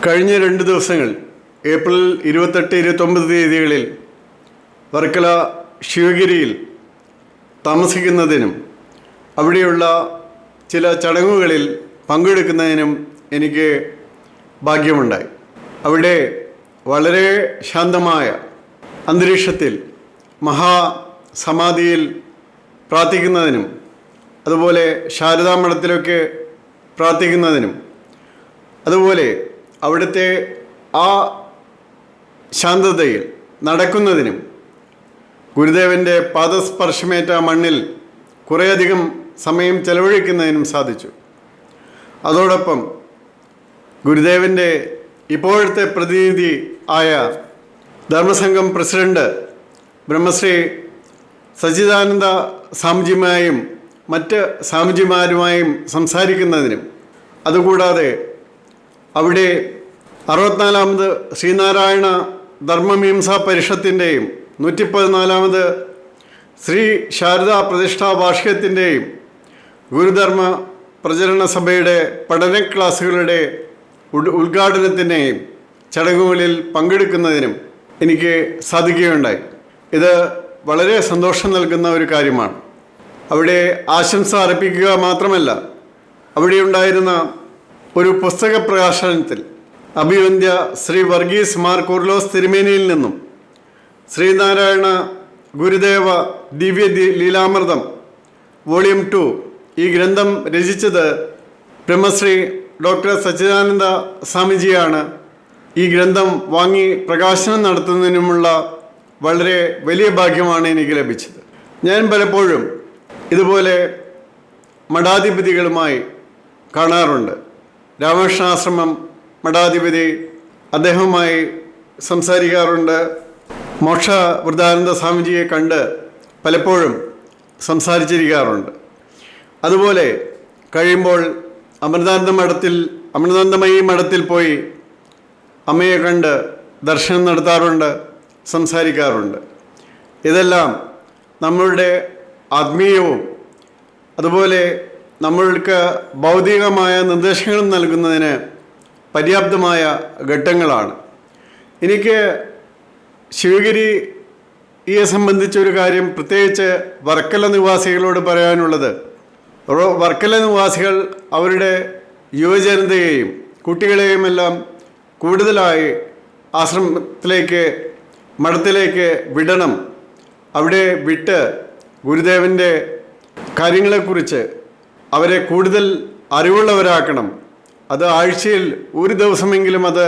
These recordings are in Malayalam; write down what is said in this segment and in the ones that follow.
കഴിഞ്ഞ 2 ദിവസങ്ങൾ ഏപ്രിൽ 28-29 തീയതികളിൽ വർക്കല ശിവഗിരിയിൽ താമസിക്കുന്നതിനും അവിടെയുള്ള ചില ചടങ്ങുകളിൽ പങ്കെടുക്കുന്നതിനും എനിക്ക് ഭാഗ്യമുണ്ടായി. അവിടെ വളരെ ശാന്തമായ അന്തരീക്ഷത്തിൽ മഹാസമാധിയിൽ പ്രാർത്ഥിക്കുന്നതിനും അതുപോലെ ശാരദാമഠത്തിലൊക്കെ പ്രാർത്ഥിക്കുന്നതിനും അതുപോലെ അവിടുത്തെ ആ ശാന്തതയിൽ നടക്കുന്നതിനും ഗുരുദേവൻ്റെ പാദസ്പർശമേറ്റ മണ്ണിൽ കുറേയധികം സമയം ചെലവഴിക്കുന്നതിനും സാധിച്ചു. അതോടൊപ്പം ഗുരുദേവൻ്റെ ഇപ്പോഴത്തെ പ്രതിനിധി ആയ ധർമ്മസംഘം പ്രസിഡന്റ് ബ്രഹ്മശ്രീ സച്ചിദാനന്ദ സ്വാമിജിയുമായും മറ്റ് സ്വാമിജിമാരുമായും സംസാരിക്കുന്നതിനും അതുകൂടാതെ അവിടെ 64ാമത് ശ്രീനാരായണ ധർമ്മമീംസാ പരിഷത്തിൻ്റെയും 114ാമത് ശ്രീ ശാരദാ പ്രതിഷ്ഠാ വാർഷികത്തിൻ്റെയും ഗുരുധർമ്മ പ്രചരണ സഭയുടെ പഠന ക്ലാസ്സുകളുടെ ഉദ്ഘാടനത്തിൻ്റെയും ചടങ്ങുകളിൽ പങ്കെടുക്കുന്നതിനും എനിക്ക് സാധിക്കുകയുണ്ടായി. ഇത് വളരെ സന്തോഷം നൽകുന്ന ഒരു കാര്യമാണ്. അവിടെ ആശംസ അർപ്പിക്കുക മാത്രമല്ല, അവിടെ ഉണ്ടായിരുന്ന ഒരു പുസ്തക പ്രകാശനത്തിൽ അഭിവന്ദ്യ ശ്രീ വർഗീസ് മാർ കുർലോസ് തിരുമേനിയിൽ നിന്നും ശ്രീനാരായണ ഗുരുദേവ ദിവ്യ ലീലാമൃതം വോളിയം 2 ഈ ഗ്രന്ഥം രചിച്ചത് ബ്രഹ്മശ്രീ ഡോക്ടർ സച്ചിദാനന്ദ സ്വാമിജിയാണ്. ഈ ഗ്രന്ഥം വാങ്ങി പ്രകാശനം നടത്തുന്നതിനുമുള്ള വളരെ വലിയ ഭാഗ്യമാണ് എനിക്ക് ലഭിച്ചത്. ഞാൻ പലപ്പോഴും ഇതുപോലെ മഠാധിപതികളുമായി കാണാറുണ്ട്. രാമകൃഷ്ണാശ്രമം മഠാധിപതി, അദ്ദേഹവുമായി സംസാരിക്കാറുണ്ട്. മോക്ഷ വൃദ്ധാനന്ദ സ്വാമിജിയെ കണ്ട് പലപ്പോഴും സംസാരിച്ചിരിക്കാറുണ്ട്. അതുപോലെ കഴിയുമ്പോൾ അമൃതാനന്ദമയി മഠത്തിൽ പോയി അമ്മയെ കണ്ട് ദർശനം നടത്താറുണ്ട്, സംസാരിക്കാറുണ്ട്. ഇതെല്ലാം നമ്മളുടെ ആത്മീയവും അതുപോലെ നമ്മൾക്ക് ഭൗതികമായ നിർദ്ദേശങ്ങളും നൽകുന്നതിന് പര്യാപ്തമായ ഘട്ടങ്ങളാണ്. എനിക്ക് ശിവഗിരിയെ സംബന്ധിച്ചൊരു കാര്യം പ്രത്യേകിച്ച് വർക്കല നിവാസികളോട് പറയാനുള്ളത്, വർക്കല നിവാസികൾ അവരുടെ യുവജനതയെയും കുട്ടികളെയുമെല്ലാം കൂടുതലായി ആശ്രമത്തിലേക്ക് മഠത്തിലേക്ക് വിടണം. അവിടെ വിട്ട് ഗുരുദേവൻ്റെ കാര്യങ്ങളെക്കുറിച്ച് അവരെ കൂടുതൽ അറിവുള്ളവരാക്കണം. അത് ആഴ്ചയിൽ ഒരു ദിവസമെങ്കിലും അത്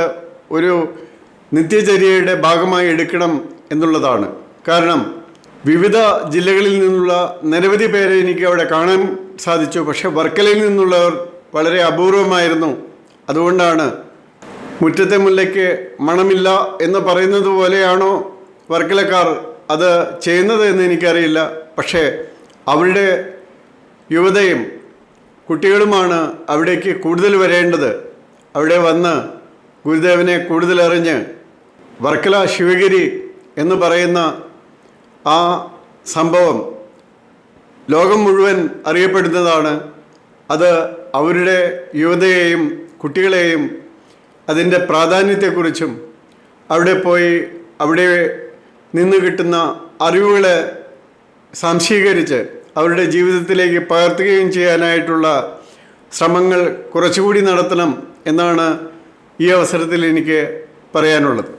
ഒരു നിത്യചര്യയുടെ ഭാഗമായി എടുക്കണം എന്നുള്ളതാണ്. കാരണം വിവിധ ജില്ലകളിൽ നിന്നുള്ള നിരവധി പേരെ എനിക്ക് അവിടെ കാണാൻ സാധിച്ചു. പക്ഷെ വർക്കലയിൽ നിന്നുള്ളവർ വളരെ അപൂർവമായിരുന്നു. അതുകൊണ്ടാണ് മുറ്റത്തെ മുല്ലയ്ക്ക് മണമില്ല എന്ന് പറയുന്നത് പോലെയാണോ വർക്കലക്കാർ അത് ചെയ്യുന്നത് എന്ന് എനിക്കറിയില്ല. പക്ഷേ അവരുടെ യുവതയും കുട്ടികളുമാണ് അവിടേക്ക് കൂടുതൽ വരേണ്ടത്. അവിടെ വന്ന് ഗുരുദേവനെ കൂടുതൽ അറിഞ്ഞ് വർക്കല ശിവഗിരി എന്ന് പറയുന്ന ആ സംഭവം ലോകം മുഴുവൻ അറിയപ്പെടുന്നതാണ്. അത് അവരുടെ യുവതയെയും കുട്ടികളെയും അതിൻ്റെ പ്രാധാന്യത്തെക്കുറിച്ചും അവിടെ പോയി അവിടെ നിന്ന് കിട്ടുന്ന അറിവുകളെ സംശീകരിച്ച് അവരുടെ ജീവിതത്തിലേക്ക് പകർത്തുകയും ചെയ്യാനായിട്ടുള്ള ശ്രമങ്ങൾ കുറച്ചുകൂടി നടത്തണം എന്നാണ് ഈ അവസരത്തിൽ എനിക്ക് പറയാനുള്ളത്.